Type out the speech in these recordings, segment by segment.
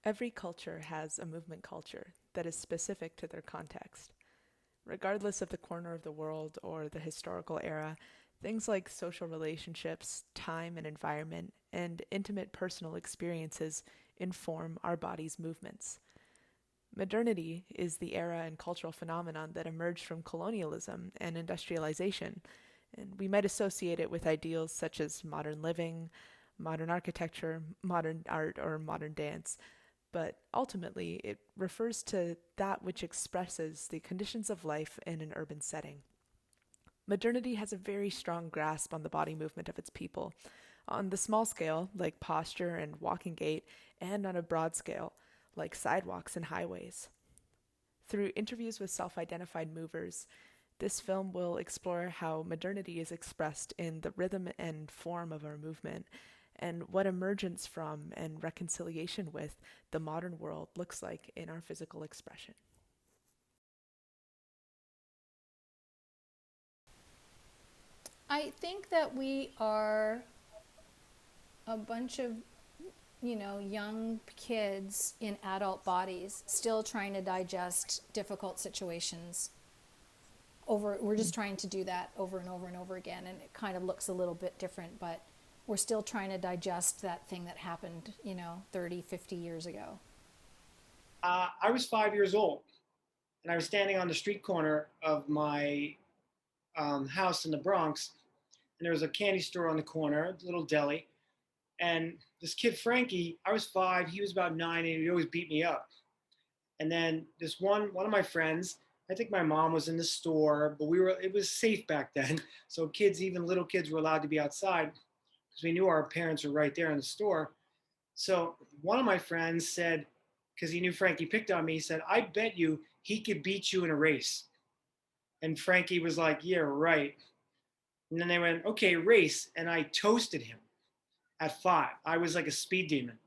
Every culture has a movement culture that is specific to their context. Regardless of the corner of the world or the historical era, things like social relationships, time and environment, and intimate personal experiences inform our body's movements. Modernity is the era and cultural phenomenon that emerged from colonialism and industrialization, and we might associate it with ideals such as modern living, modern architecture, modern art, or modern dance, but ultimately it refers to that which expresses the conditions of life in an urban setting. Modernity has a very strong grasp on the body movement of its people, on the small scale, like posture and walking gait, and on a broad scale, like sidewalks and highways. Through interviews with self identified movers, this film will explore how modernity is expressed in the rhythm and form of our movement, and what emergence from and reconciliation with the modern world looks like in our physical expression. I think that we are a bunch of, young kids in adult bodies still trying to digest difficult situations. We're just trying to do that over and over and over again, and it kind of looks a little bit different, but we're still trying to digest that thing that happened, 30, 50 years ago. I was 5 years old, and I was standing on the street corner of my house in the Bronx, and there was a candy store on the corner, a little deli. And this kid Frankie, I was 5, he was about 9, and he'd always beat me up. And then this one of my friends, I think my mom was in the store, but it was safe back then. So kids, even little kids, were allowed to be outside because we knew our parents were right there in the store. So one of my friends said, because he knew Frankie picked on me, he said, "I bet you he could beat you in a race." And Frankie was like, "Yeah, right." And then they went, "Okay, race." And I toasted him at 5. I was like a speed demon.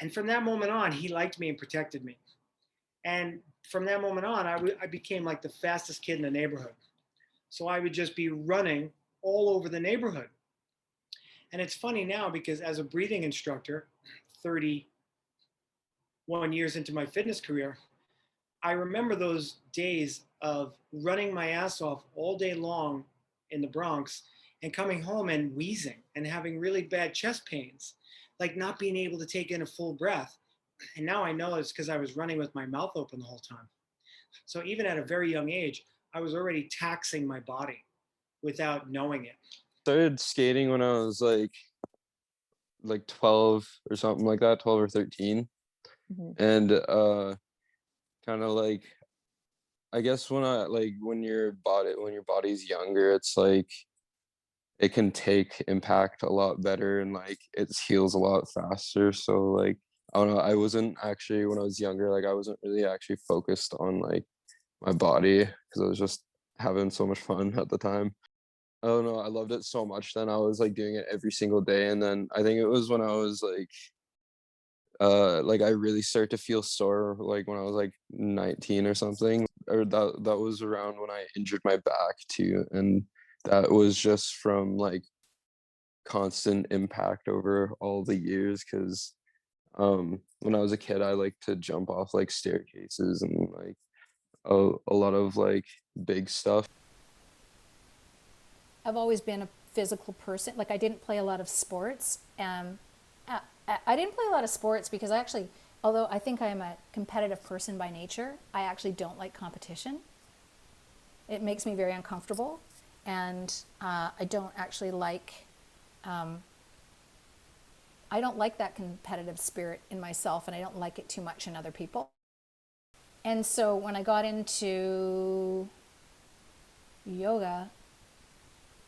And from that moment on, he liked me and protected me. And from that moment on, I became like the fastest kid in the neighborhood. So I would just be running all over the neighborhood. And it's funny now because as a breathing instructor, 31 years into my fitness career, I remember those days of running my ass off all day long in the Bronx and coming home and wheezing and having really bad chest pains, like not being able to take in a full breath. And now I know it's because I was running with my mouth open the whole time. So even at a very young age, I was already taxing my body without knowing it. Started skating when I was like 12 or something like that, 12 or 13. Mm-hmm. And kind of like I guess when your body's younger, it's like it can take impact a lot better and like it heals a lot faster. So like I don't know, I wasn't actually when I was younger, like I wasn't really actually focused on like my body because I was just having so much fun at the time. I don't know, I loved it so much then I was like doing it every single day. And then I think it was when I was like I really started to feel sore like when I was like 19 or something. Or that was around when I injured my back too. And that was just from like constant impact over all the years because when I was a kid I liked to jump off like staircases and like a lot of like big stuff. I've always been a physical person. Like, I didn't play a lot of sports. I didn't play a lot of sports because I actually, although I think I am a competitive person by nature, I actually don't like competition. It makes me very uncomfortable. And I don't actually like, I don't like that competitive spirit in myself, and I don't like it too much in other people. And so when I got into yoga,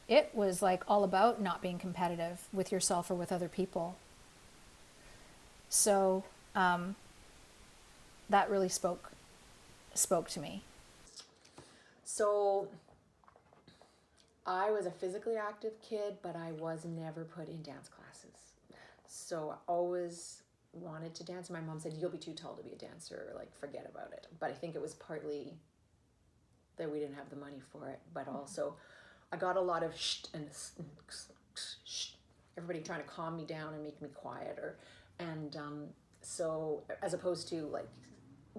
it was like all about not being competitive with yourself or with other people. So that really spoke to me. So I was a physically active kid, but I was never put in dance classes. So I always wanted to dance. My mom said, "You'll be too tall to be a dancer, like forget about it." But I think it was partly that we didn't have the money for it, but also I got a lot of shh and shh, everybody trying to calm me down and make me quieter. And So as opposed to like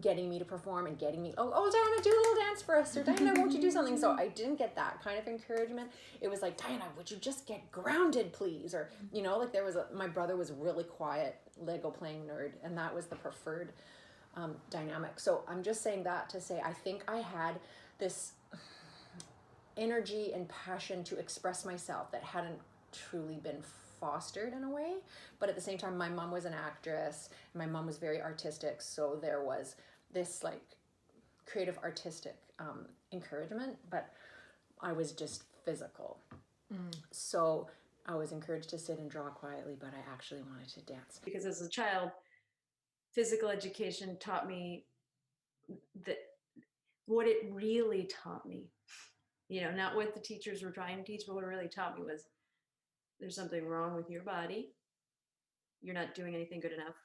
getting me to perform and getting me, oh, Diana, do a little dance for us, or Diana, won't you do something? So I didn't get that kind of encouragement. It was like, Diana, would you just get grounded, please? Or, you know, like my brother was a really quiet Lego playing nerd, and that was the preferred dynamic. So I'm just saying that to say, I think I had this energy and passion to express myself that hadn't truly been fostered in a way. But at the same time, my mom was an actress. My mom was very artistic, so there was this like creative artistic encouragement, but I was just physical. So I was encouraged to sit and draw quietly, but I actually wanted to dance. Because as a child, physical education taught me that what it really taught me, you know, not what the teachers were trying to teach, but what it really taught me was there's something wrong with your body. You're not doing anything good enough.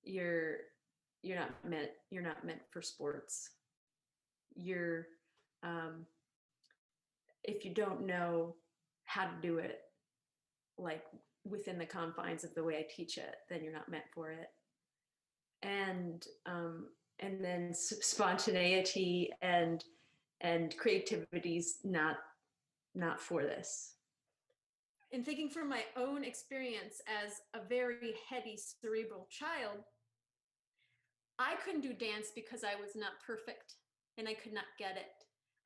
You're not meant for sports. You're if you don't know how to do it, like within the confines of the way I teach it, then you're not meant for it. And then spontaneity and creativity's not for this. In thinking from my own experience as a very heady cerebral child, I couldn't do dance because I was not perfect and I could not get it.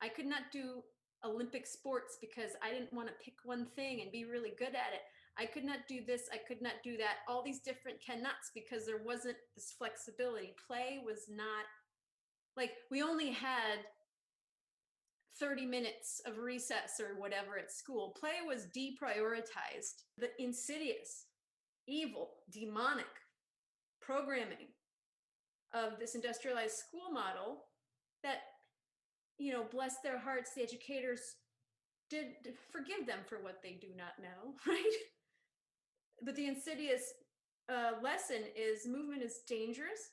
I could not do Olympic sports because I didn't want to pick one thing and be really good at it. I could not do this, I could not do that, all these different cannots, because there wasn't this flexibility. Play was not, like, we only had 30 minutes of recess or whatever at school. Play was deprioritized. The insidious, evil, demonic programming of this industrialized school model that, you know, bless their hearts, the educators did forgive them for what they do not know, right? But the insidious lesson is movement is dangerous.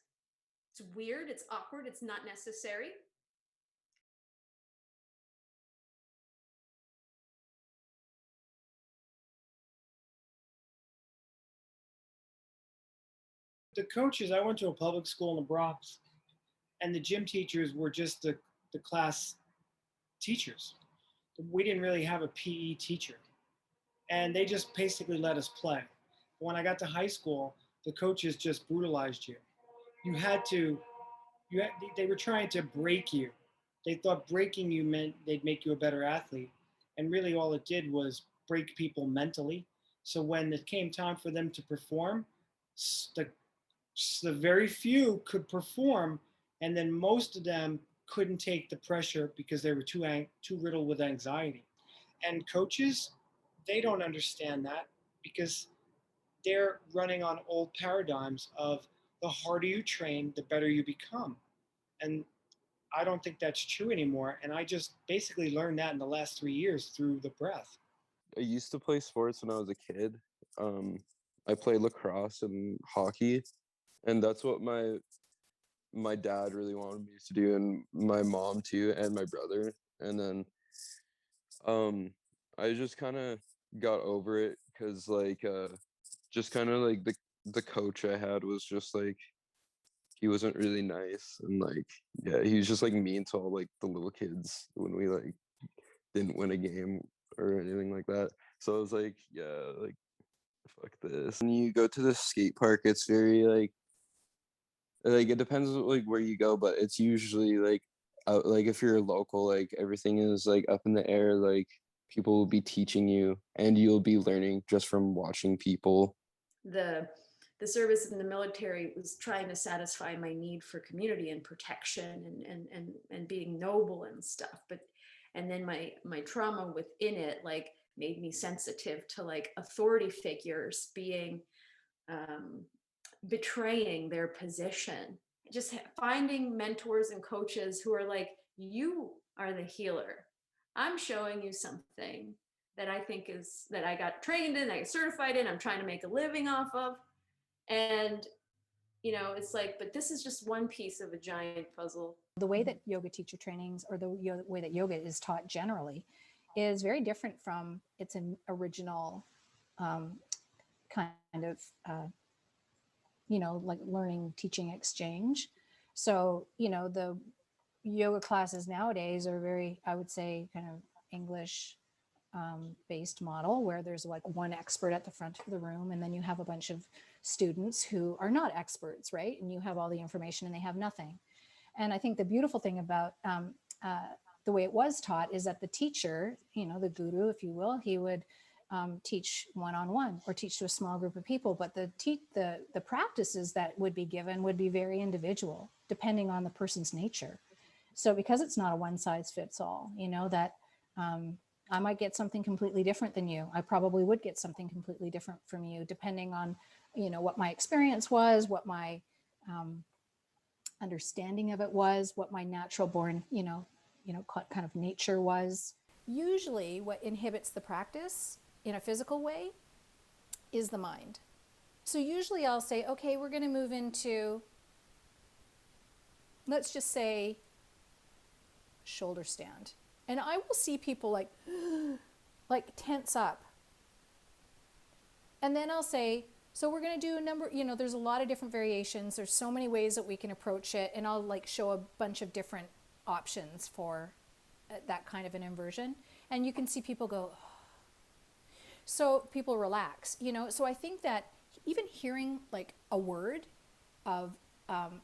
It's weird, it's awkward, it's not necessary. The coaches, I went to a public school in the Bronx, and the gym teachers were just the class teachers. We didn't really have a PE teacher, and they just basically let us play. When I got to high school, the coaches just brutalized you. You had to, they were trying to break you. They thought breaking you meant they'd make you a better athlete, and really all it did was break people mentally. So when it came time for them to perform, the the very few could perform, and then most of them couldn't take the pressure because they were too riddled with anxiety. And coaches, they don't understand that because they're running on old paradigms of the harder you train, the better you become. And I don't think that's true anymore. And I just basically learned that in the last 3 years through the breath. I used to play sports when I was a kid. Um, I played lacrosse and hockey, and that's what my dad really wanted me to do, and my mom too, and my brother. And then um, I just kind of got over it because just kind of like the coach I had was just like he wasn't really nice, and like yeah, he was just like mean to all like the little kids when we like didn't win a game or anything like that. So I was like, yeah, like fuck this. When you go to the skate park, it's very like it depends like where you go, but it's usually like out, like if you're local, like everything is like up in the air, like people will be teaching you and you'll be learning just from watching people. The service in the military was trying to satisfy my need for community and protection and being noble and stuff. But and then my trauma within it like made me sensitive to like authority figures being betraying their position. Just finding mentors and coaches who are like, you are the healer. I'm showing you something that I think is that I got trained in, I got certified in, I'm trying to make a living off of. And, you know, it's like, but this is just one piece of a giant puzzle. The way that yoga teacher trainings or the way that yoga is taught generally is very different from its original kind of like learning, teaching, exchange. So, the yoga classes nowadays are very, I would say, kind of English based model, where there's like one expert at the front of the room, and then you have a bunch of students who are not experts, right? And you have all the information and they have nothing. And I think the beautiful thing about the way it was taught is that the teacher, the guru, if you will, he would teach one-on-one or teach to a small group of people. But the practices that would be given would be very individual, depending on the person's nature. So because it's not a one size fits all, that I might get something completely different than you. I probably would get something completely different from you, depending on, what my experience was, what my understanding of it was, what my natural born, kind of nature was. Usually what inhibits the practice in a physical way is the mind. So usually I'll say, okay, we're going to move into, let's just say, shoulder stand. And I will see people like tense up. And then I'll say, so we're going to do a number, there's a lot of different variations. There's so many ways that we can approach it. And I'll show a bunch of different options for that kind of an inversion. And you can see people go, oh. So people relax, So I think that even hearing like a word of an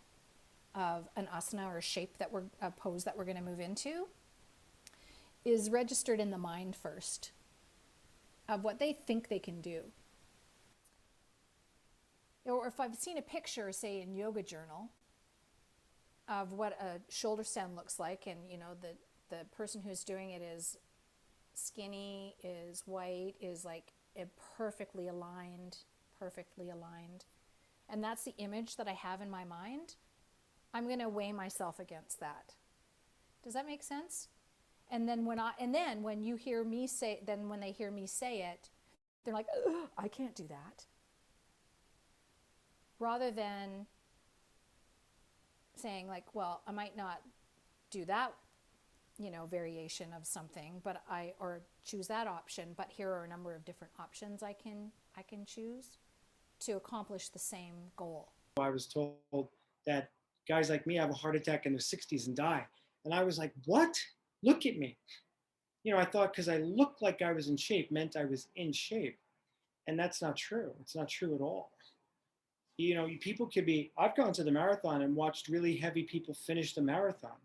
asana or a shape a pose that we're going to move into is registered in the mind first of what they think they can do. Or if I've seen a picture, say in Yoga Journal, of what a shoulder stand looks like, and the person who's doing it is skinny, is white, is like perfectly aligned, and that's the image that I have in my mind, I'm going to weigh myself against that. Does that make sense? And then when they hear me say it, they're like, I can't do that. Rather than saying like, well, I might not do that, variation of something, or choose that option, but here are a number of different options I can choose to accomplish the same goal. I was told that guys like me have a heart attack in their 60s and die. And I was like, what? Look at me. I thought because I looked like I was in shape meant I was in shape. And that's not true. It's not true at all. People could be, I've gone to the marathon and watched really heavy people finish the marathon.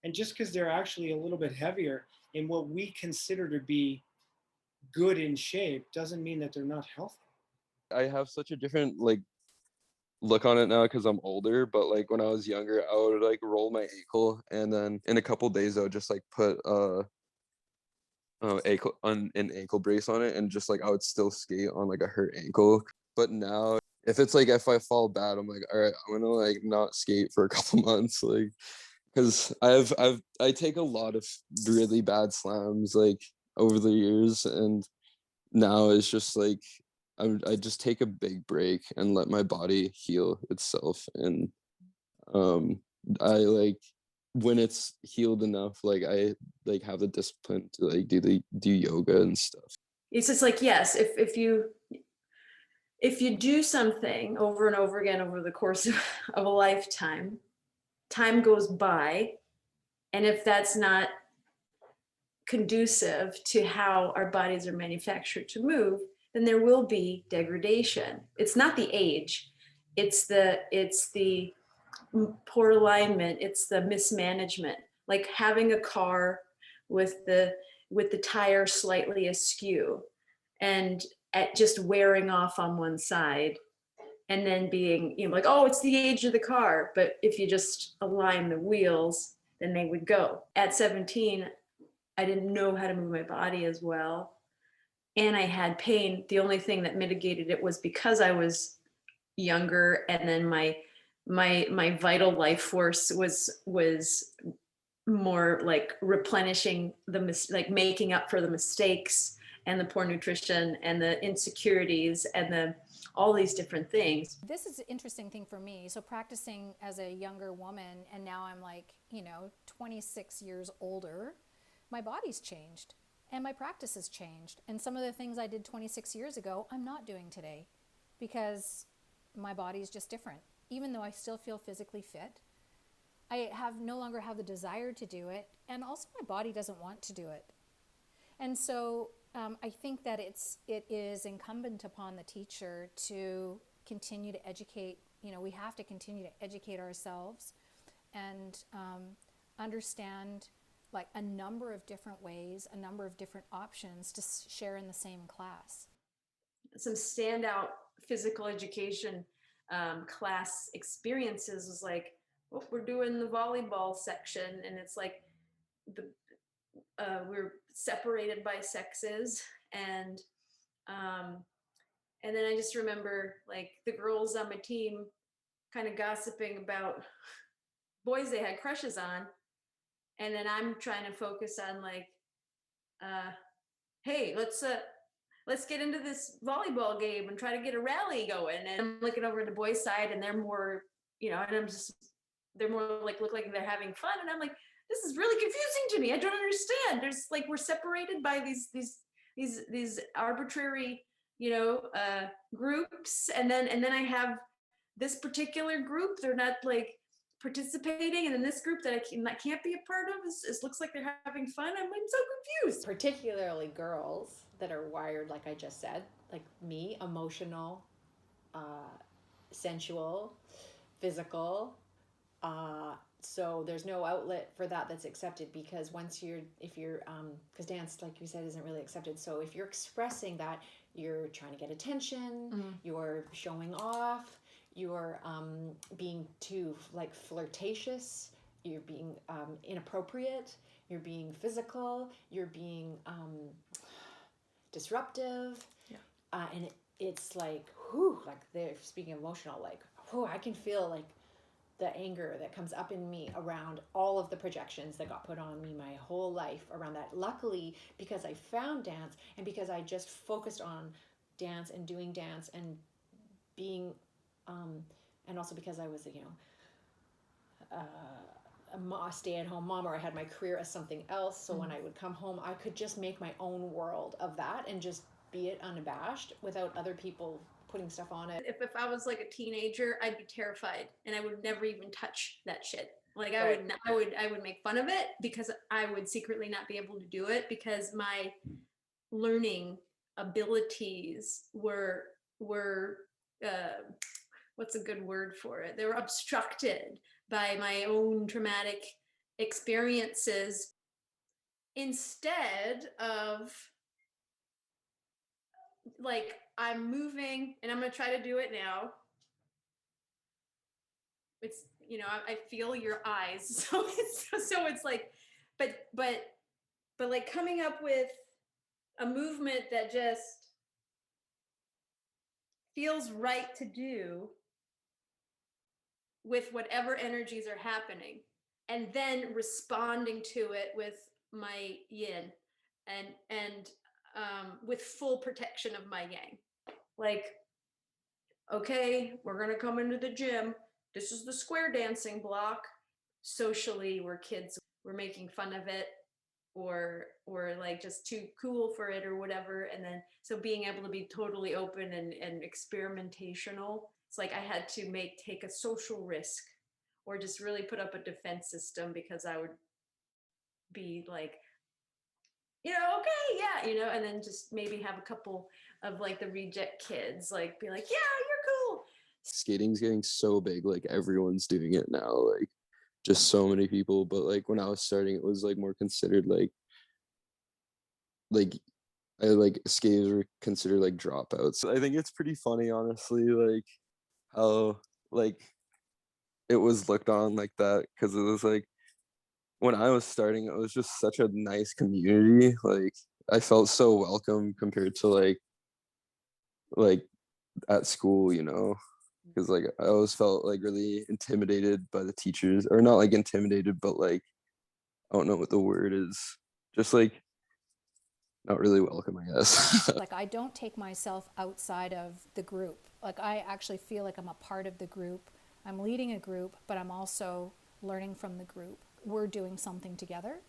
And just because they're actually a little bit heavier in what we consider to be good in shape doesn't mean that they're not healthy. I have such a different look on it now because I'm older, but like when I was younger, I would like roll my ankle, and then in a couple days I would just like put an ankle brace on it, and just like I would still skate on like a hurt ankle. But now if I fall bad, I'm like, all right, I'm gonna like not skate for a couple months, like, because I take a lot of really bad slams like over the years, and now it's just like I just take a big break and let my body heal itself, and I like when it's healed enough, like I like have the discipline to like do yoga and stuff. It's just like, yes, if you do something over and over again over the course of a lifetime, time goes by, and if that's not conducive to how our bodies are manufactured to move, then there will be degradation. It's not the age, it's the poor alignment, it's the mismanagement. Like having a car with the tire slightly askew and at just wearing off on one side, and then being like, oh, it's the age of the car. But if you just align the wheels, then they would go. At 17, I didn't know how to move my body as well, and I had pain. The only thing that mitigated it was because I was younger, and then my vital life force was more like replenishing like making up for the mistakes and the poor nutrition and the insecurities and all these different things. This is an interesting thing for me. So practicing as a younger woman, and now I'm like, 26 years older, my body's changed and my practice has changed. And some of the things I did 26 years ago, I'm not doing today because my body is just different. Even though I still feel physically fit, I no longer have the desire to do it, and also my body doesn't want to do it. And so I think that it is incumbent upon the teacher to continue to educate. We have to continue to educate ourselves and understand like a number of different ways, a number of different options to share in the same class. Some standout physical education class experiences was like, well, we're doing the volleyball section, and it's like we're separated by sexes, and then I just remember like the girls on my team kind of gossiping about boys they had crushes on, and then I'm trying to focus on like, hey, let's get into this volleyball game and try to get a rally going. And I'm looking over at the boys' side, and they're more, and they're more like look like they're having fun, and I'm like, this is really confusing to me. I don't understand. There's like we're separated by these arbitrary, groups, and then I have this particular group. They're not like participating, and in this group that I can't be a part of looks like they're having fun. I'm so confused. Particularly girls that are wired, like I just said, like me, emotional, sensual, physical. So there's no outlet for that's accepted, because because dance, like you said, isn't really accepted. So if you're expressing that, you're trying to get attention, you're showing off, you're being too like flirtatious, you're being inappropriate, you're being physical, you're being disruptive. Yeah. And it's like, whew, like they're speaking emotional, like, whew, I can feel like the anger that comes up in me around all of the projections that got put on me my whole life around that. Luckily, because I found dance, and because I just focused on dance and doing dance and being, and also because I was, a stay-at-home mom, or I had my career as something else. So when I would come home, I could just make my own world of that and just be it unabashed without other people putting stuff on it. If I was like a teenager, I'd be terrified, and I would never even touch that shit. Like Right. I would make fun of it, because I would secretly not be able to do it, because my learning abilities were what's a good word for it? They were obstructed by my own traumatic experiences. Instead of like, I'm moving, and I'm going to try to do it now. It's, I feel your eyes. So it's like, but like coming up with a movement that just feels right to do with whatever energies are happening, and then responding to it with my yin, and with full protection of my yang. Like, okay, we're gonna come into the gym. This is the square dancing block. Socially, we're kids, we're making fun of it, or like just too cool for it or whatever. And then so being able to be totally open and experimentational. It's like I had to take a social risk, or just really put up a defense system, because I would be like, okay, yeah, and then just maybe have a couple of like the reject kids like be like, yeah, you're cool. Skating's getting so big, like everyone's doing it now, like just so many people. But like when I was starting, it was like more considered like skaters were considered like dropouts. I think it's pretty funny, honestly, like how like it was looked on like that, because it was like when I was starting, it was just such a nice community. Like I felt so welcome compared to like at school, because like I always felt like really intimidated by the teachers, or not like intimidated, but like I don't know what the word is, just like not really welcome, I guess. Like I don't take myself outside of the group. Like I actually feel like I'm a part of the group. I'm leading a group, but I'm also learning from the group. We're doing something together,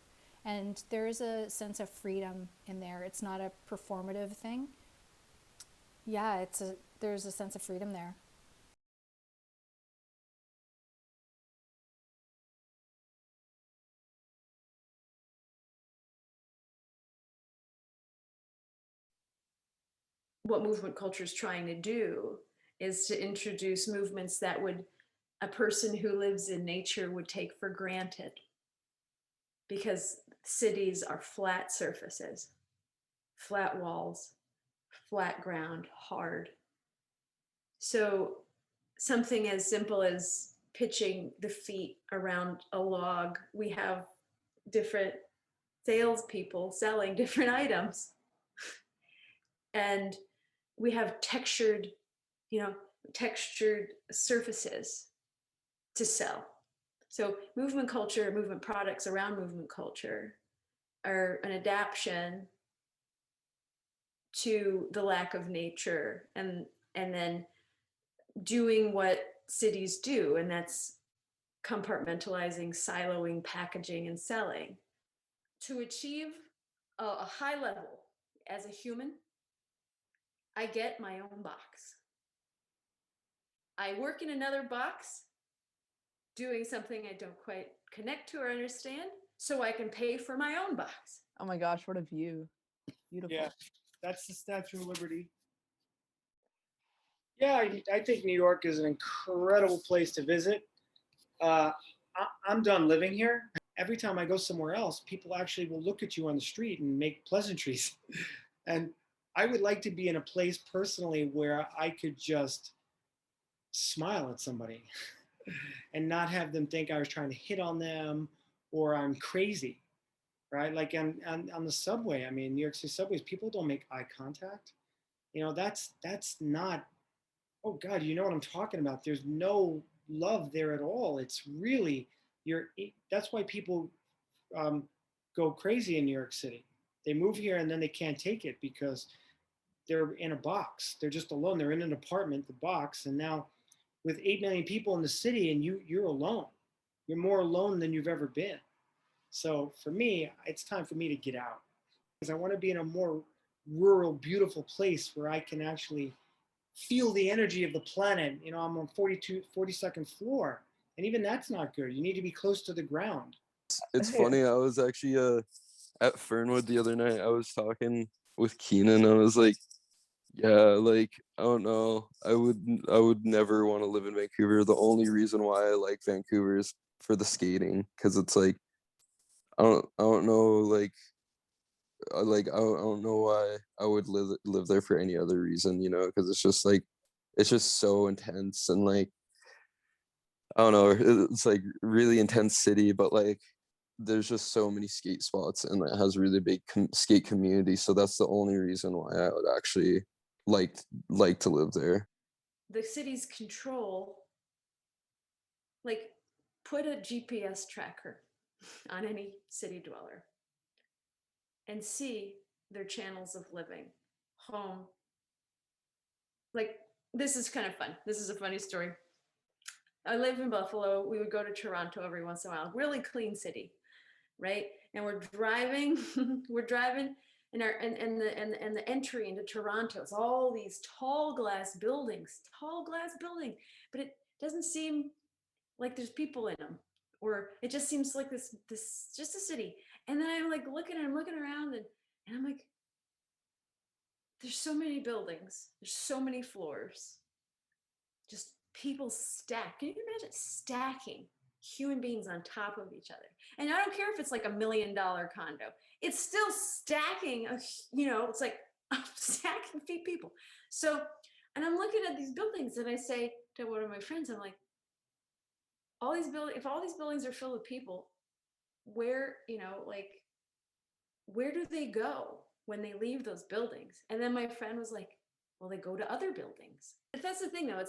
and there is a sense of freedom in there. It's not a performative thing. Yeah, there's a sense of freedom there. what movement culture is trying to do is to introduce movements that would a person who lives in nature would take for granted, because cities are flat surfaces, flat walls, flat ground, hard. So something as simple as pitching the feet around a log, we have different salespeople selling different items. And we have textured, textured surfaces to sell. So movement culture, movement products around movement culture are an adaptation to the lack of nature, and then doing what cities do, and that's compartmentalizing, siloing, packaging, and selling. To achieve a high level as a human, I get my own box. I work in another box doing something I don't quite connect to or understand, so I can pay for my own box. Oh my gosh, what a view. Beautiful. Yeah, that's the Statue of Liberty. Yeah, I think New York is an incredible place to visit. I'm done living here. Every time I go somewhere else, people actually will look at you on the street and make pleasantries. And I would like to be in a place personally where I could just smile at somebody and not have them think I was trying to hit on them or I'm crazy, right? Like on the subway, I mean, New York City subways, people don't make eye contact. That's not, oh God, you know what I'm talking about. There's no love there at all. It's really, that's why people um, go crazy in New York City. They move here and then they can't take it because they're in a box. They're just alone. They're in an apartment, the box, and now with 8 million people in the city, and you're alone. You're more alone than you've ever been. So for me, it's time for me to get out because I want to be in a more rural, beautiful place where I can actually feel the energy of the planet. I'm on 42nd floor, and even that's not good. You need to be close to the ground. It's funny. I was actually at Fernwood the other night. I was talking with Keenan. I was like, yeah, like I don't know. I would never want to live in Vancouver. The only reason why I like Vancouver is for the skating, because it's like I don't know, I don't know why I would live there for any other reason, because it's just so intense, and like I don't know, it's like really intense city, but like there's just so many skate spots, and it has really big skate community. So that's the only reason why I would actually like like to live there. The city's control, like put a GPS tracker on any city dweller and see their channels of living, home. Like, this is kind of fun. This is a funny story. I live in Buffalo. We would go to Toronto every once in a while. Really clean city, right? And we're driving, we're driving, and the entry into Toronto is all these tall glass buildings, but it doesn't seem like there's people in them, or it just seems like this just a city. And then I'm like I'm looking around, and I'm like, there's so many buildings, there's so many floors, just people stacked. Can you imagine stacking human beings on top of each other? And I don't care if it's like $1 million condo, it's still stacking it's like stacking people. So, and I'm looking at these buildings, and I say to one of my friends, I'm like, all these buildings, if all these buildings are filled with people, where where do they go when they leave those buildings? And then my friend was like, well, they go to other buildings. But that's the thing, though.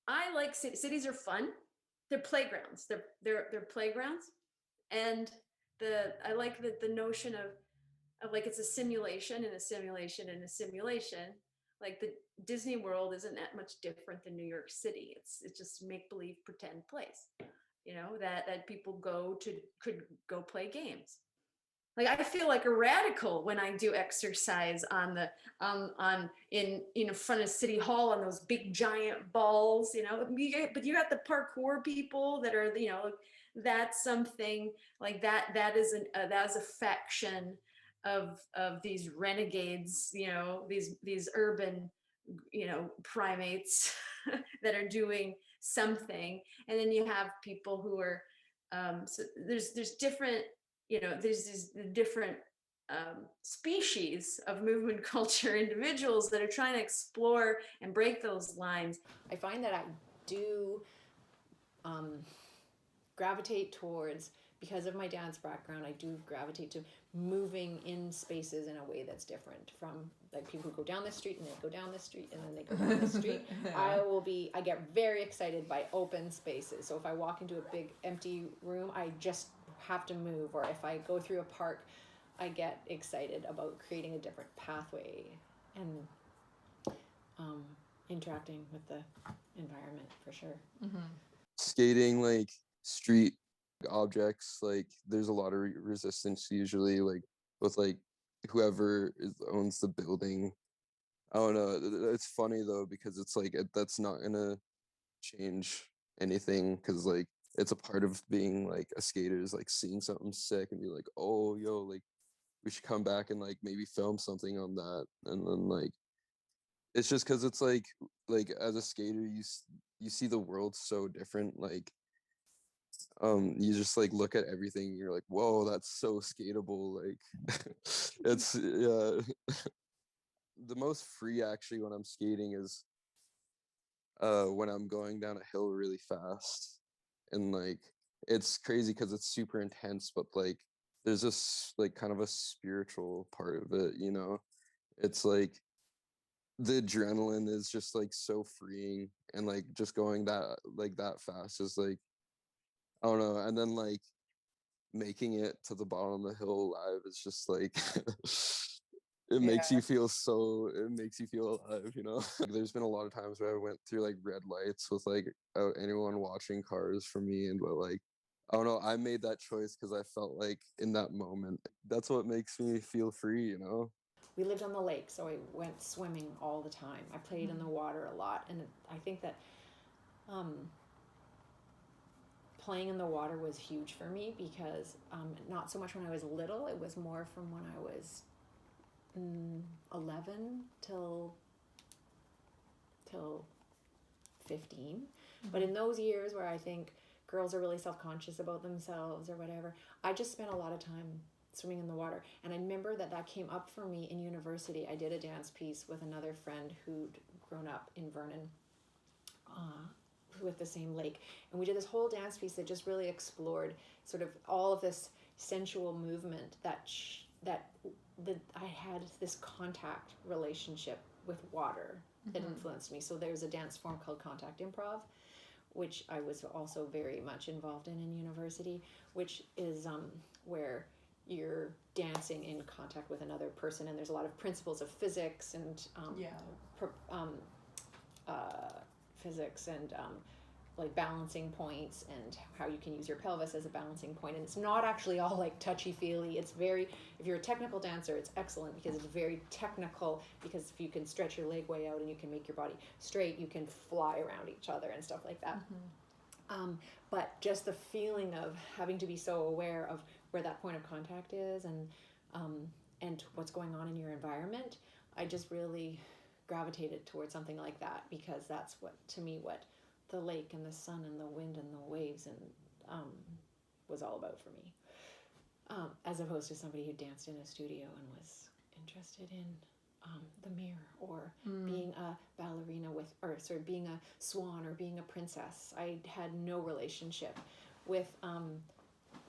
I like cities are fun. They're playgrounds. They're playgrounds, and I like the notion of like it's a simulation and a simulation and a simulation. Like the Disney World isn't that much different than New York City. It's just make believe pretend place, that people could go play games. Like I feel like a radical when I do exercise on the in front of City Hall on those big giant balls, but you got the parkour people that are, that's something like that is that's affection. of these renegades, these urban, primates that are doing something, and then you have people who are so there's different, there's these different species of movement culture individuals that are trying to explore and break those lines. I find that I do gravitate towards, because of my dance background, I do gravitate to moving in spaces in a way that's different from like people who go down the street and they go down the street and then they go down the street. I get very excited by open spaces. So if I walk into a big empty room, I just have to move. Or if I go through a park, I get excited about creating a different pathway and interacting with the environment for sure. Skating, like street objects, like there's a lot of resistance usually, like with like whoever owns the building. I don't know. It's funny though because it's like that's not gonna change anything, because like it's a part of being like a skater is like seeing something sick and be like, oh yo, like we should come back and like maybe film something on that. And then like it's just because it's like as a skater you see the world so different. Like you just like look at everything and you're like, whoa, that's so skatable. Like it's yeah. The most free actually when I'm skating is when I'm going down a hill really fast. And like it's crazy because it's super intense, but like there's this like kind of a spiritual part of it, you know. It's like the adrenaline is just like so freeing, and like just going that fast is like, I don't know. And then like making it to the bottom of the hill alive is just like it makes you feel alive, you know. Like, there's been a lot of times where I went through like red lights with like anyone watching cars from me, and but like I don't know, I made that choice because I felt like in that moment that's what makes me feel free, you know. We lived on the lake, so I went swimming all the time. I played in the water a lot, and I think that playing in the water was huge for me because not so much when I was little, it was more from when I was 11 till 15. But in those years where I think girls are really self-conscious about themselves or whatever, I just spent a lot of time swimming in the water. And I remember that came up for me in university. I did a dance piece with another friend who'd grown up in Vernon with the same lake, and we did this whole dance piece that just really explored sort of all of this sensual movement that I had this contact relationship with water that influenced me. So there's a dance form called contact improv, which I was also very much involved in university, which is where you're dancing in contact with another person, and there's a lot of principles of physics and physics and like balancing points and how you can use your pelvis as a balancing point. And it's not actually all like touchy-feely. It's very, if you're a technical dancer, it's excellent because it's very technical, because if you can stretch your leg way out and you can make your body straight, you can fly around each other and stuff like that. But just the feeling of having to be so aware of where that point of contact is and what's going on in your environment, I just really gravitated towards something like that, because that's what, to me, what the lake and the sun and the wind and the waves and was all about for me, as opposed to somebody who danced in a studio and was interested in the mirror or being a ballerina being a swan or being a princess. I had no relationship with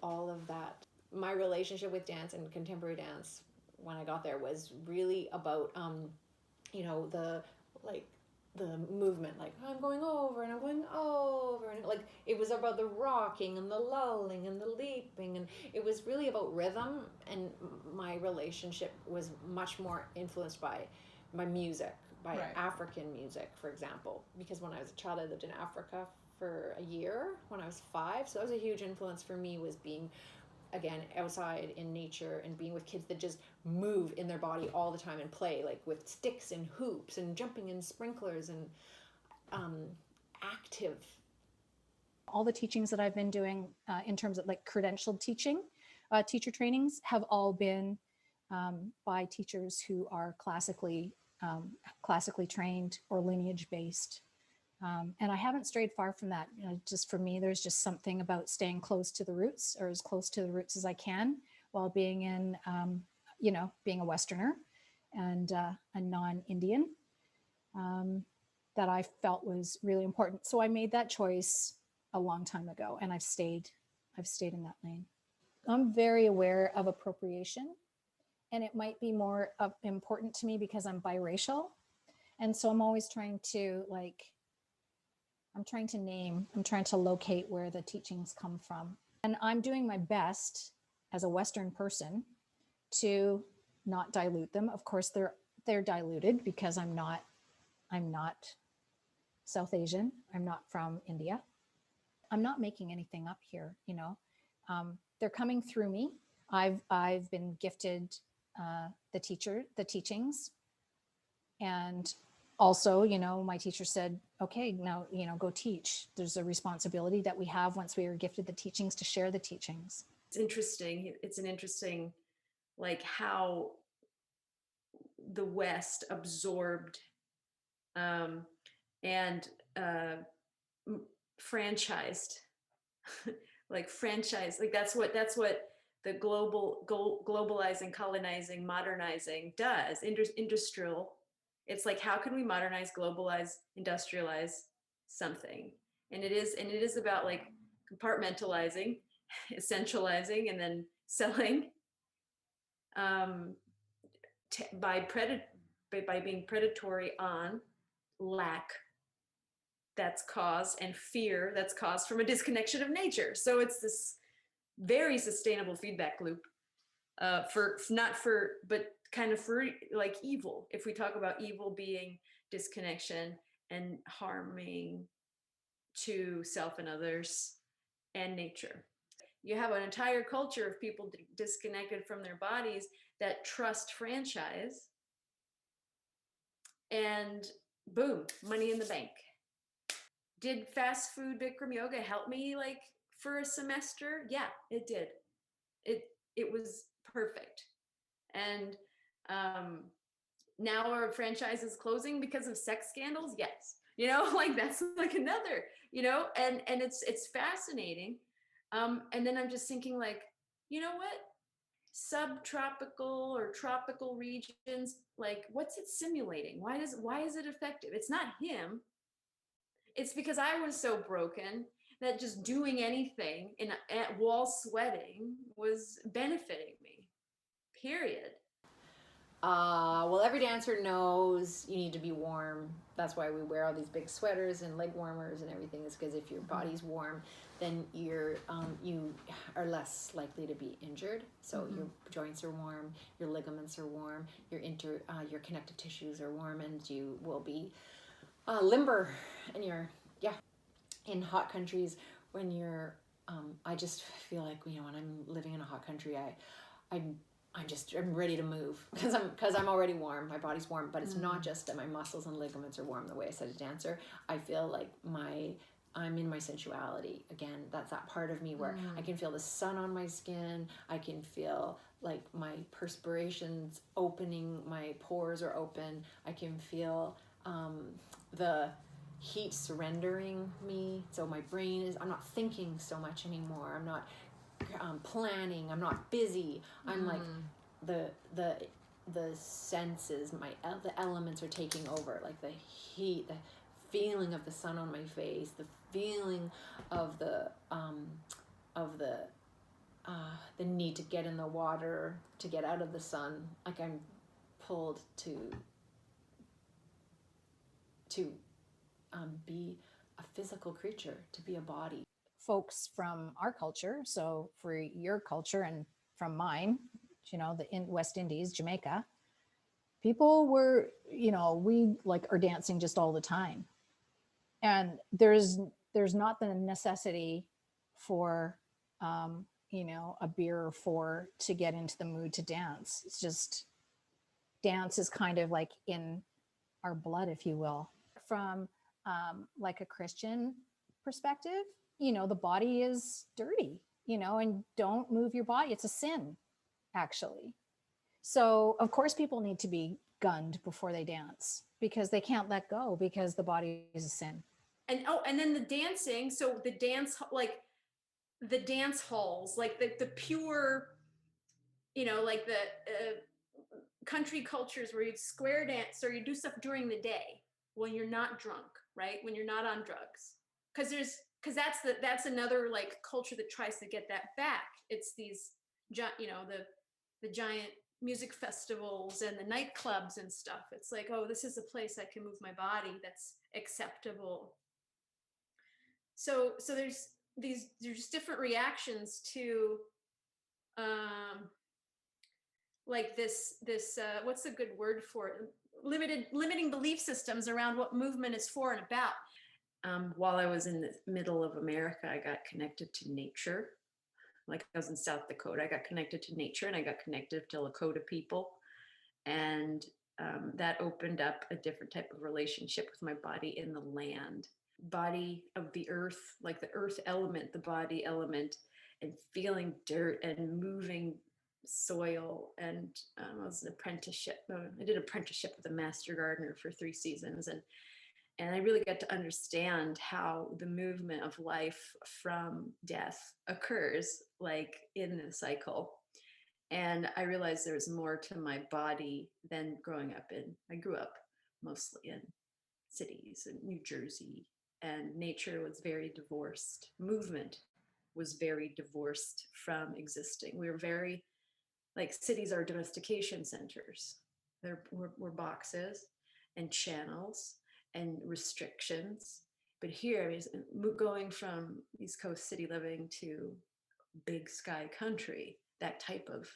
all of that. My relationship with dance and contemporary dance when I got there was really about the movement, like I'm going over and I'm going over, and like it was about the rocking and the lulling and the leaping, and it was really about rhythm. And my relationship was much more influenced by music, by African music, for example, because when I was a child I lived in Africa for a year when I was 5, so that was a huge influence for me, was being again outside in nature and being with kids that just move in their body all the time and play like with sticks and hoops and jumping in sprinklers and active. All the teachings that I've been doing in terms of like credentialed teaching, teacher trainings, have all been by teachers who are classically trained or lineage based. And I haven't strayed far from that. You know, just for me, there's just something about staying close to the roots, or as close to the roots as I can, while being in, being a Westerner and a non-Indian, that I felt was really important. So I made that choice a long time ago, and I've stayed in that lane. I'm very aware of appropriation, and it might be more important to me because I'm biracial. And so I'm always trying to I'm trying to locate where the teachings come from. And I'm doing my best as a Western person to not dilute them. Of course, they're diluted because I'm not South Asian. I'm not from India. I'm not making anything up here, you know. They're coming through me. I've been gifted the teachings, and also, you know, my teacher said, okay, now, you know, go teach. There's a responsibility that we have once we are gifted the teachings to share the teachings. It's interesting. It's an interesting, like, how the West absorbed and franchised, like franchise, like that's what the globalizing, colonizing, modernizing does. Industrial. It's like, how can we modernize, globalize, industrialize something? And it is about like compartmentalizing, essentializing, and then selling, by being predatory on lack that's caused, and fear that's caused from a disconnection of nature. So it's this very sustainable feedback loop, for not for, but kind of for like evil. If we talk about evil being disconnection and harming to self and others and nature. You have an entire culture of people disconnected from their bodies that trust franchise, and boom, money in the bank. Did fast food Bikram yoga help me like for a semester? Yeah, it did. It was perfect. And now our franchise is closing because of sex scandals. Yes, you know, like that's like another, you know, and it's fascinating. And then I'm just thinking, like, you know what? Subtropical or tropical regions, like, what's it simulating? Why is it effective? It's not him. It's because I was so broken that just doing anything while sweating was benefiting me. Period. Well, every dancer knows you need to be warm. That's why we wear all these big sweaters and leg warmers and everything. Is because if your body's warm, then you are less likely to be injured. So your joints are warm, your ligaments are warm, your connective tissues are warm, and you will be limber. And in hot countries, when you're I just feel like, you know, when I'm living in a hot country, I'm ready to move because I'm already warm. My body's warm, but it's not just that my muscles and ligaments are warm the way I said a dancer. I feel like I'm in my sensuality again. That's that part of me where I can feel the sun on my skin. I can feel like my perspiration's opening, my pores are open. I can feel the heat surrendering me. So my brain is, I'm not thinking so much anymore. I'm not planning. I'm not busy. I'm like the senses, the elements are taking over. Like the heat, the feeling of the sun on my face, the feeling of the need to get in the water, to get out of the sun. Like I'm pulled to be a physical creature, to be a body. Folks from our culture, so for your culture and from mine, you know, the West Indies, Jamaica, people were, you know, we like are dancing just all the time. And there's not the necessity for, you know, a beer or four to get into the mood to dance. It's just, dance is kind of like in our blood, if you will. From like a Christian perspective, you know, the body is dirty, you know, and don't move your body. It's a sin, actually. So, of course, people need to be gunned before they dance because they can't let go because the body is a sin. And then the dancing. So the dance, like the dance halls, like the pure, like the country cultures where you'd square dance or you do stuff during the day when you're not drunk, right? When you're not on drugs. Because that's another like culture that tries to get that back. It's these, the giant music festivals and the nightclubs and stuff. It's like, oh, this is a place I can move my body that's acceptable. So there's different reactions to like this what's a good word for it? Limiting belief systems around what movement is for and about. While I was in the middle of America, I got connected to nature. Like I was in South Dakota, I got connected to nature and I got connected to Lakota people. And that opened up a different type of relationship with my body in the land, body of the earth, like the earth element, the body element, and feeling dirt and moving soil. And I was an apprenticeship. I did apprenticeship with a master gardener for 3 seasons, and I really got to understand how the movement of life from death occurs, like in the cycle. And I realized there was more to my body than growing up in. I grew up mostly in cities in New Jersey, and nature was very divorced. Movement was very divorced from existing. We were very, like, cities are domestication centers. We're boxes and channels and restrictions. But here, I mean, going from East Coast city living to big sky country, that type of,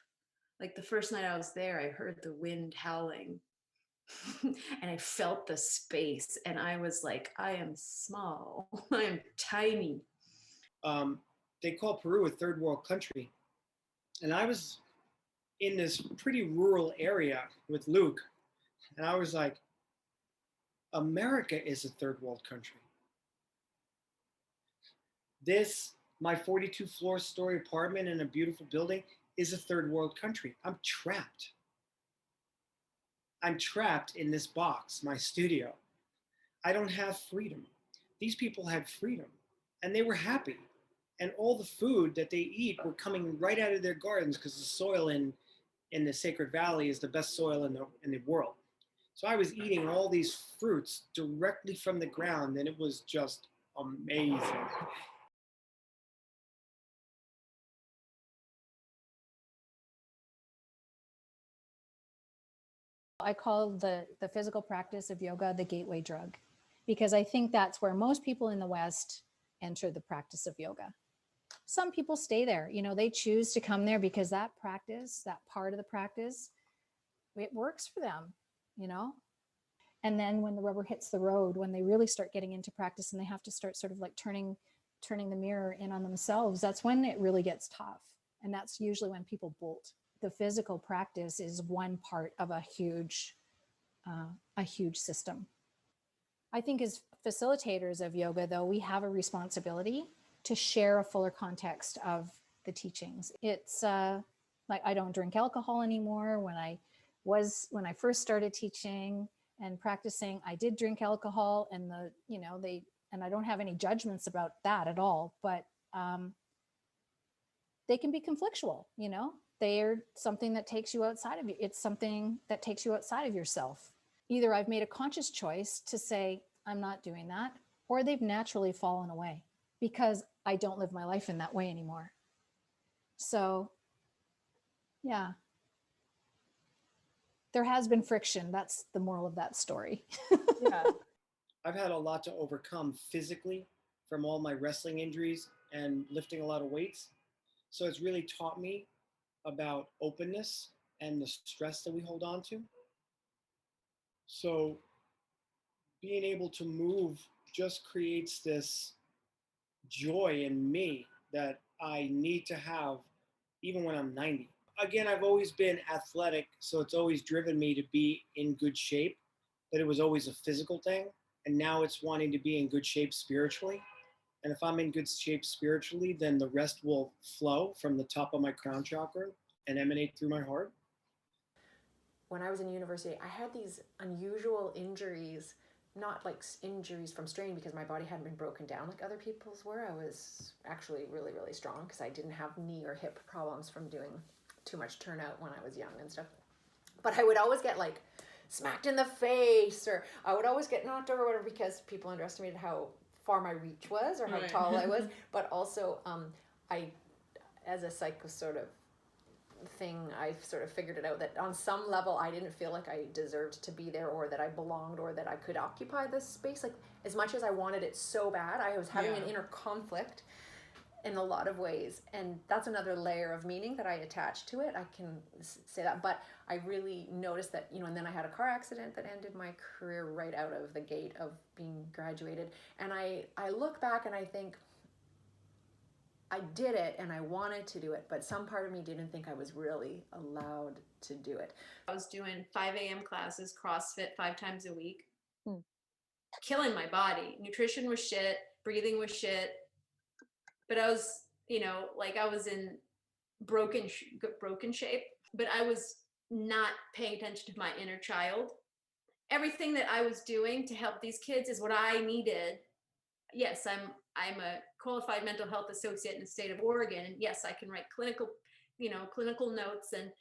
like the first night I was there, I heard the wind howling and I felt the space and I was like, I am small, I am tiny. They call Peru a third world country. And I was in this pretty rural area with Luke, and I was like, America is a third world country. This, my 42 floor story apartment in a beautiful building, is a third world country. I'm trapped. I'm trapped in this box, my studio. I don't have freedom. These people had freedom and they were happy. And all the food that they eat were coming right out of their gardens because the soil in the Sacred Valley is the best soil in the world. So I was eating all these fruits directly from the ground, and it was just amazing. I call the physical practice of yoga the gateway drug, because I think that's where most people in the West enter the practice of yoga. Some people stay there, they choose to come there because that practice, that part of the practice, it works for them, And then when the rubber hits the road, when they really start getting into practice and they have to start sort of like turning the mirror in on themselves, that's when it really gets tough. And that's usually when people bolt. The physical practice is one part of a huge system. I think as facilitators of yoga, though, we have a responsibility to share a fuller context of the teachings. It's like I don't drink alcohol anymore. When I first started teaching and practicing, I did drink alcohol, and and I don't have any judgments about that at all, but they can be conflictual, they're something that takes you outside of you. It's something that takes you outside of yourself. Either I've made a conscious choice to say, I'm not doing that, or they've naturally fallen away because I don't live my life in that way anymore. So, yeah. There has been friction. That's the moral of that story. Yeah. I've had a lot to overcome physically from all my wrestling injuries and lifting a lot of weights. So it's really taught me about openness and the stress that we hold on to. So being able to move just creates this joy in me that I need to have even when I'm 90. Again, I've always been athletic, so it's always driven me to be in good shape, but it was always a physical thing. And now it's wanting to be in good shape spiritually. And if I'm in good shape spiritually, then the rest will flow from the top of my crown chakra and emanate through my heart. when I was in university, I had these unusual injuries, not like injuries from strain because my body hadn't been broken down like other people's were. I was actually really, really strong because I didn't have knee or hip problems from doing too much turnout when I was young and stuff. But I would always get like smacked in the face, or I would always get knocked over, whatever, because people underestimated how far my reach was or how tall I was. But also, I, as a psycho sort of thing, I sort of figured it out that on some level I didn't feel like I deserved to be there, or that I belonged, or that I could occupy this space. Like, as much as I wanted it so bad, I was having an inner conflict in a lot of ways, and that's another layer of meaning that I attached to it. I can say that, but I really noticed that, and then I had a car accident that ended my career right out of the gate of being graduated, and I look back and I think I did it and I wanted to do it, but some part of me didn't think I was really allowed to do it. I was doing 5 a.m. classes, CrossFit 5 times a week, killing my body. Nutrition was shit, breathing was shit, but I was, like I was in broken shape, but I was not paying attention to my inner child. Everything that I was doing to help these kids is what I needed. Yes, I'm a qualified mental health associate in the state of Oregon, and yes, I can write clinical notes and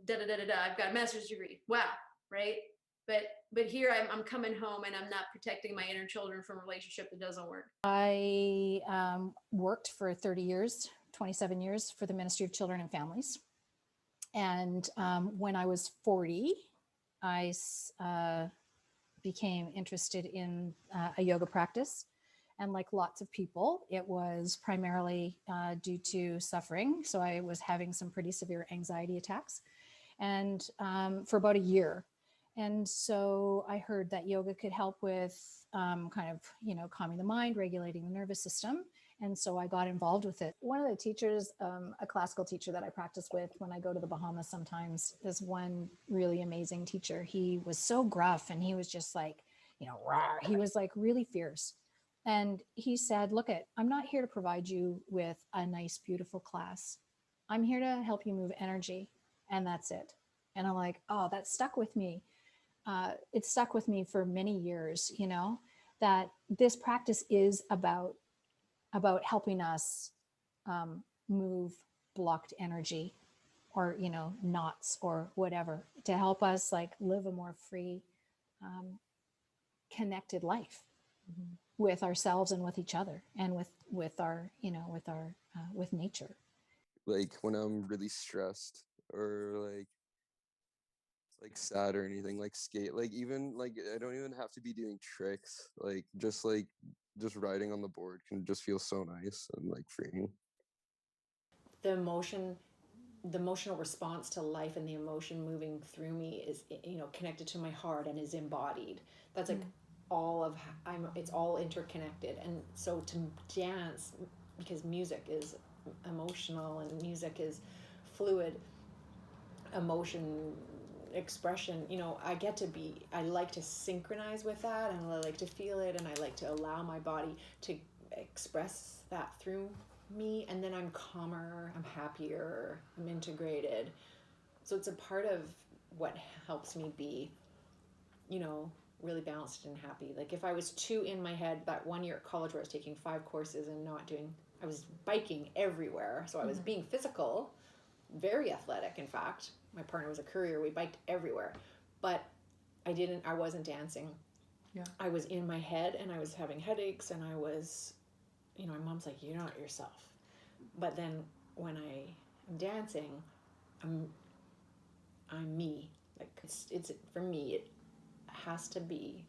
da da da da da. I've got a master's degree. Wow, right? But here I'm coming home and I'm not protecting my inner children from a relationship that doesn't work. I worked for 30 years, 27 years for the Ministry of Children and Families. And when I was 40, I became interested in a yoga practice. And like lots of people, it was primarily due to suffering. So I was having some pretty severe anxiety attacks, and for about a year. And so I heard that yoga could help with calming the mind, regulating the nervous system. And so I got involved with it. One of the teachers, a classical teacher that I practice with when I go to the Bahamas sometimes, is one really amazing teacher. He was so gruff, and he was just like, rawr. He was like really fierce. And he said, look, I'm not here to provide you with a nice, beautiful class. I'm here to help you move energy. And that's it. And I'm like, oh, that stuck with me. It stuck with me for many years, that this practice is about helping us move blocked energy, or, knots or whatever, to help us like live a more free, connected life. With ourselves and with each other, and with our with nature. Like when I'm really stressed or like sad or anything, like skate, like even like I don't even have to be doing tricks, like just riding on the board can just feel so nice and like freeing. The emotional response to life and the emotion moving through me is, connected to my heart and is embodied. That's like it's all interconnected. And so to dance, because music is emotional and music is fluid emotion expression, I like to synchronize with that, and I like to feel it, and I like to allow my body to express that through me, and then I'm calmer, I'm happier, I'm integrated. So it's a part of what helps me be, really balanced and happy. Like if I was too in my head, that 1 year at college where I was taking 5 courses and I was biking everywhere. So I was being physical, very athletic. In fact, my partner was a courier. We biked everywhere, but I wasn't dancing. Yeah. I was in my head and I was having headaches, and I was, my mom's like, you're not yourself. But then when I am dancing, I'm me. Like it's for me, it has to be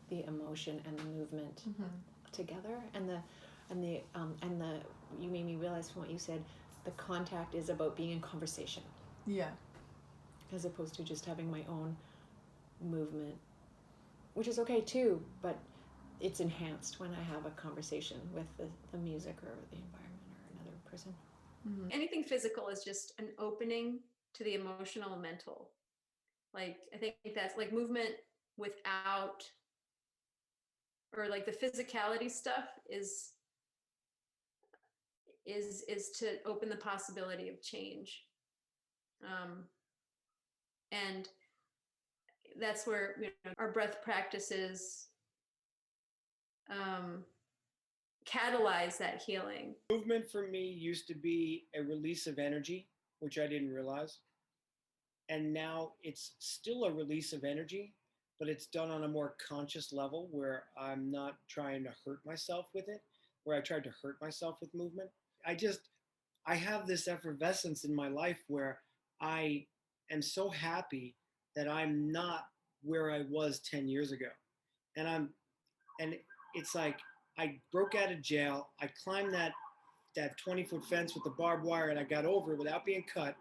the emotion and the movement together, and the you made me realize from what you said, the contact is about being in conversation. Yeah. As opposed to just having my own movement, which is okay too, but it's enhanced when I have a conversation with the music or the environment or another person. Anything physical is just an opening to the emotional and mental. Like I think that's like movement without, or like the physicality stuff is to open the possibility of change. And that's where, you know, our breath practices catalyze that healing. Movement for me used to be a release of energy, which I didn't realize. And now it's still a release of energy, but it's done on a more conscious level where I'm not trying to hurt myself with it, where I tried to hurt myself with movement. I have this effervescence in my life where I am so happy that I'm not where I was 10 years ago. And it's like I broke out of jail. I climbed that 20-foot fence with the barbed wire and I got over it without being cut.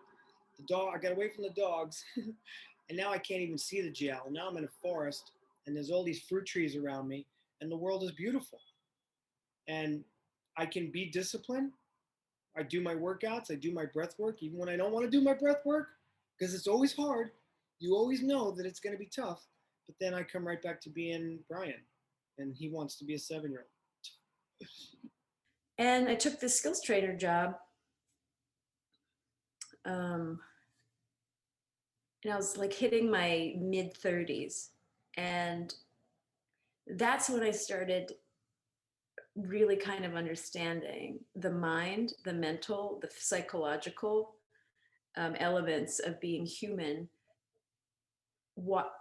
I got away from the dogs and now I can't even see the jail. Now I'm in a forest and there's all these fruit trees around me and the world is beautiful. And I can be disciplined. I do my workouts, I do my breath work, even when I don't want to do my breath work, because it's always hard. You always know that it's going to be tough. But then I come right back to being Brian, and he wants to be a 7-year-old. And I took the skills trainer job. And I was like hitting my mid 30s. And that's when I started really kind of understanding the mind, the mental, the psychological elements of being human. What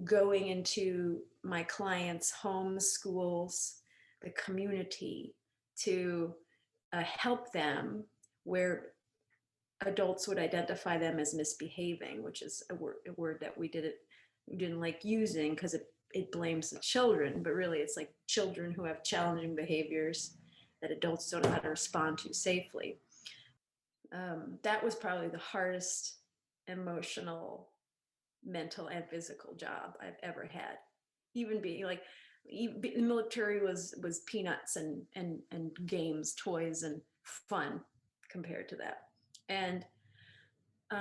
going into my clients' homes, schools, the community to help them where adults would identify them as misbehaving, which is a word that we didn't like using because it blames the children, but really it's like children who have challenging behaviors that adults don't know how to respond to safely. That was probably the hardest emotional, mental, and physical job I've ever had. Even being like, the military was peanuts and games, toys, and fun compared to that. And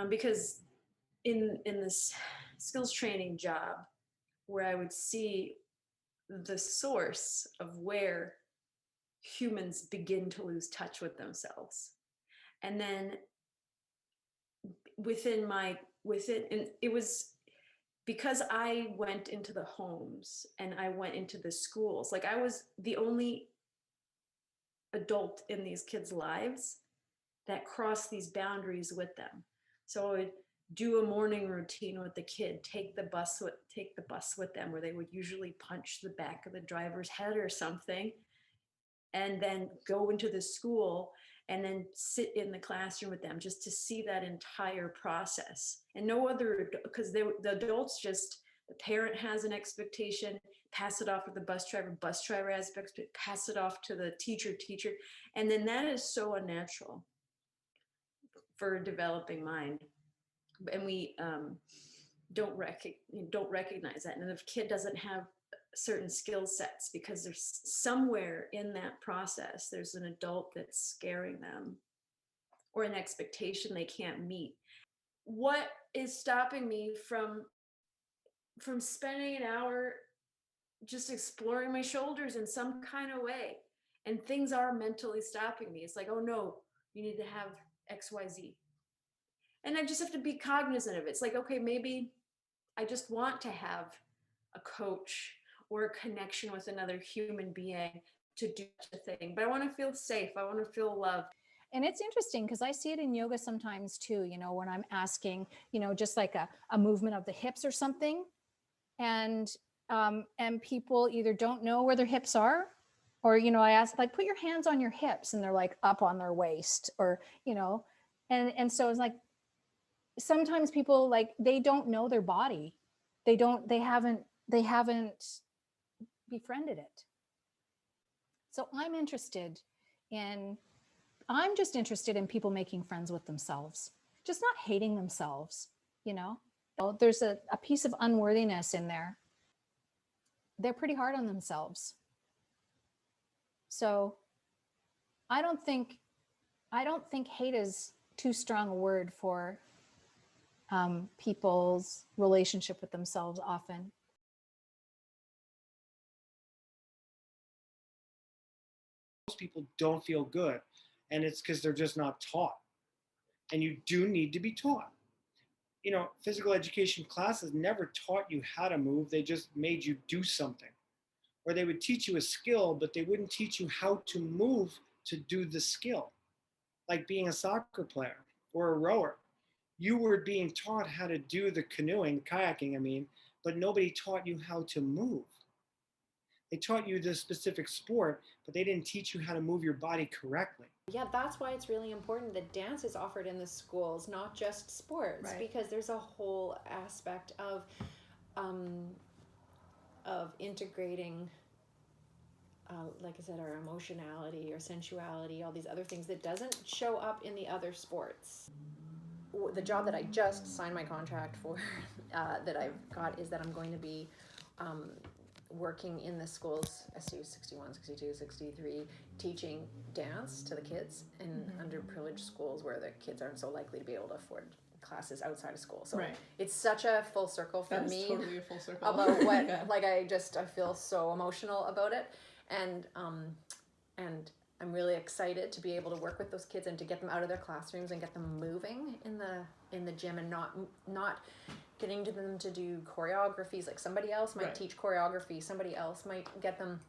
because in this skills training job, where I would see the source of where humans begin to lose touch with themselves, and then and it was because I went into the homes and I went into the schools, like I was the only adult in these kids' lives that crossed these boundaries with them. So I would do a morning routine with the kid, take the bus with them, where they would usually punch the back of the driver's head or something, and then go into the school and then sit in the classroom with them just to see that entire process. And no other, because the adults just, the parent has an expectation, pass it off to the bus driver has an expectation, pass it off to the teacher. And then that is so unnatural for a developing mind. And we don't recognize that. And if a kid doesn't have certain skill sets, because there's somewhere in that process, there's an adult that's scaring them or an expectation they can't meet. What is stopping me from spending an hour just exploring my shoulders in some kind of way? And things are mentally stopping me. It's like, oh no, you need to have XYZ. And I just have to be cognizant of it. It's like, okay, maybe I just want to have a coach or a connection with another human being to do a thing, but I want to feel safe. I want to feel loved. And it's interesting because I see it in yoga sometimes too, you know, when I'm asking, you know, just like a movement of the hips or something. And people either don't know where their hips are, or, you know, I ask, like, put your hands on your hips, and they're like up on their waist, or, you know, and so it's like, sometimes people, like, they don't know their body. They haven't befriended it. So I'm just interested in people making friends with themselves, just not hating themselves, you know. There's a piece of unworthiness in there. They're pretty hard on themselves. So I don't think hate is too strong a word for people's relationship with themselves often. Most people don't feel good, and it's because they're just not taught. And you do need to be taught. physical education classes never taught you how to move. They just made you do something. Or they would teach you a skill, but they wouldn't teach you how to move to do the skill, like being a soccer player or a rower. You were being taught how to do the canoeing, kayaking, I mean, but nobody taught you how to move. They taught you the specific sport, but they didn't teach you how to move your body correctly. Yeah, that's why it's really important that dance is offered in the schools, not just sports, Right. because there's a whole aspect um, of integrating, like I said, our emotionality or sensuality, all these other things that doesn't show up in the other sports. The job that I just signed my contract for, that I've got, is that I'm going to be working in the schools, SU 61, 62, 63, teaching dance to the kids in underprivileged schools where the kids aren't so likely to be able to afford classes outside of school. So Right. it's such a full circle for That is me totally a full circle. about what, Yeah. like, I feel so emotional about it. And I'm really excited to be able to work with those kids and to get them out of their classrooms and get them moving in the gym, and not getting to them to do choreographies. Like, somebody else might Right. teach choreography, somebody else might get them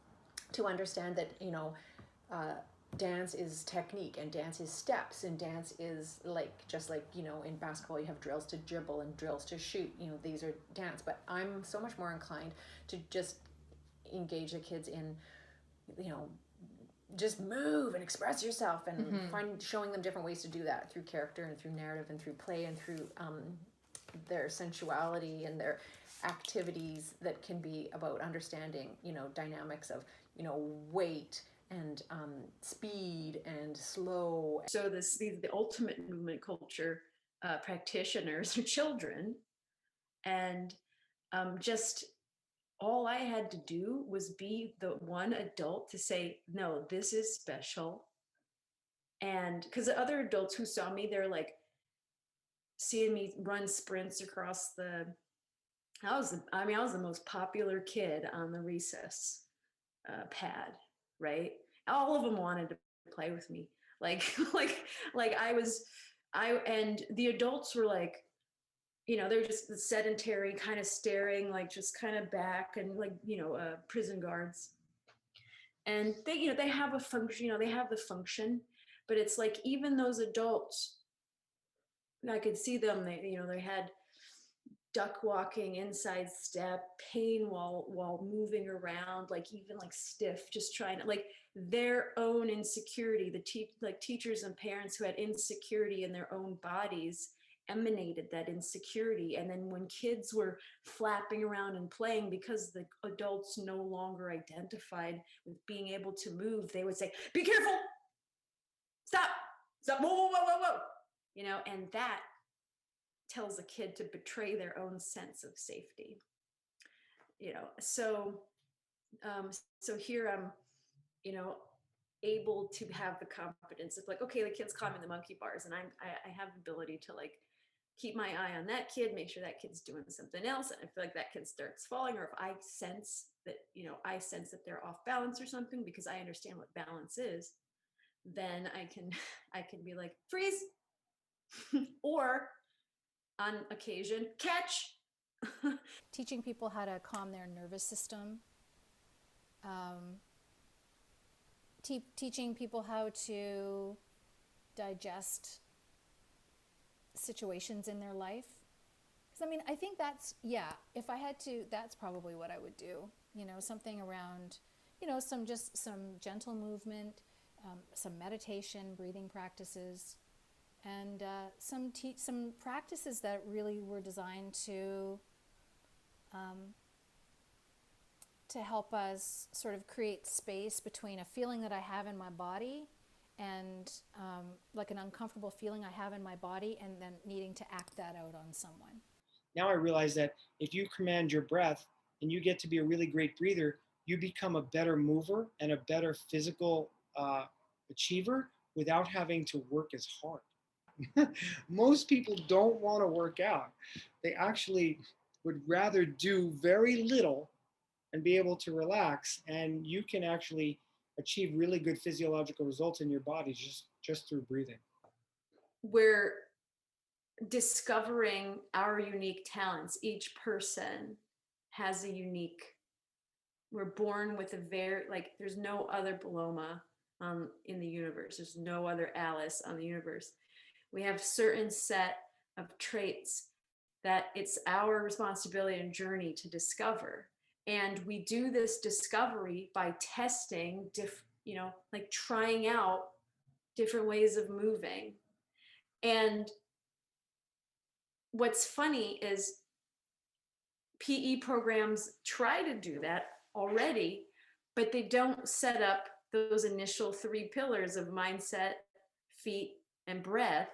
to understand that dance is technique, and dance is steps, and dance is just like in basketball you have drills to dribble and drills to shoot. These are dance. But I'm so much more inclined to just engage the kids in just move and express yourself, and showing them different ways to do that through character and through narrative and through play and through their sensuality and their activities that can be about understanding dynamics of weight and speed and slow. So the ultimate movement culture practitioners are children, and just all I had to do was be the one adult to say, no, this is special. And because the other adults who saw me, they're like seeing me run sprints across I was the most popular kid on the recess pad, right? All of them wanted to play with me. And the adults were like, they're just the sedentary kind of staring, like just kind of back, and prison guards. And they have a function, they have the function, but it's like, even those adults, I could see them, they had duck walking, inside step, pain while moving around, like even like stiff, just trying to, like, their own insecurity. The teachers and parents who had insecurity in their own bodies emanated that insecurity. And then when kids were flapping around and playing, because the adults no longer identified with being able to move, they would say, "Be careful, stop, whoa, whoa, whoa, whoa, whoa," and that tells a kid to betray their own sense of safety. So here I'm able to have the confidence of, like, okay, the kid's climbing the monkey bars, and I have the ability to, like, keep my eye on that kid, make sure that kid's doing something else, and I feel like that kid starts falling, or if I sense that they're off balance or something, because I understand what balance is, then I can be like, freeze, or on occasion, catch. Teaching people how to calm their nervous system, teaching people how to digest situations in their life. Because I think that's, if I had to, that's probably what I would do. Something around, some gentle movement, some meditation, breathing practices, and some practices that really were designed to help us sort of create space between a feeling that I have in my body and like an uncomfortable feeling I have in my body, and then needing to act that out on someone. Now I realize that if you command your breath and you get to be a really great breather, you become a better mover and a better physical achiever without having to work as hard. Most people don't want to work out. They actually would rather do very little and be able to relax. And you can actually achieve really good physiological results in your body just through breathing. Where discovering our unique talents. Each person has a unique, we're born with a very, like, there's no other Paloma in the universe. There's no other Alice on the universe. We have certain set of traits that it's our responsibility and journey to discover. And we do this discovery by testing, like trying out different ways of moving. And what's funny is PE programs try to do that already, but they don't set up those initial 3 pillars of mindset, feet, and breath.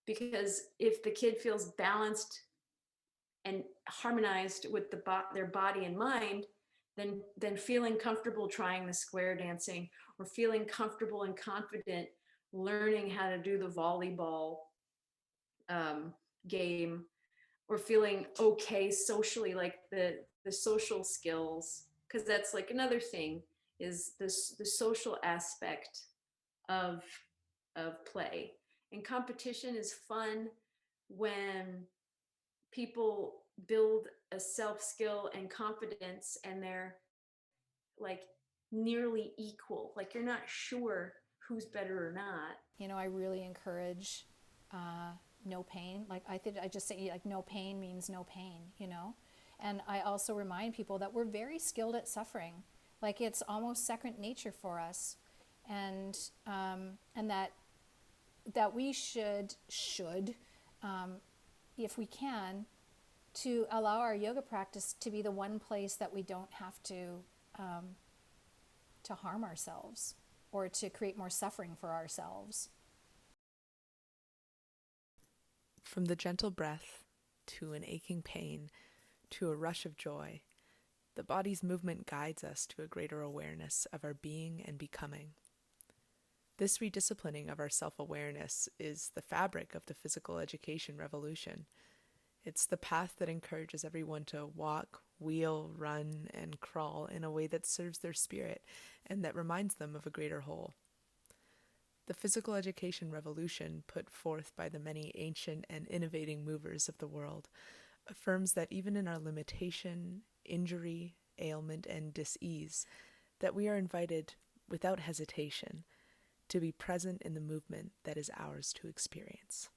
Because if the kid feels balanced and harmonized with their body and mind, then feeling comfortable trying the square dancing, or feeling comfortable and confident learning how to do the volleyball game, or feeling okay socially, like the social skills, because that's like another thing, is this the social aspect of play. And competition is fun when people build a self skill and confidence, and they're like nearly equal, like you're not sure who's better or not. You know, I really encourage no pain. Like I just say, like, no pain means no pain, you know? And I also remind people that we're very skilled at suffering. Like, it's almost second nature for us. And that we should, if we can, to allow our yoga practice to be the one place that we don't have to harm ourselves or to create more suffering for ourselves. From the gentle breath to an aching pain to a rush of joy, the body's movement guides us to a greater awareness of our being and becoming. This redisciplining of our self-awareness is the fabric of the physical education revolution. It's the path that encourages everyone to walk, wheel, run, and crawl in a way that serves their spirit and that reminds them of a greater whole. The physical education revolution, put forth by the many ancient and innovating movers of the world, affirms that even in our limitation, injury, ailment, and dis-ease, that we are invited, without hesitation, to be present in the movement that is ours to experience.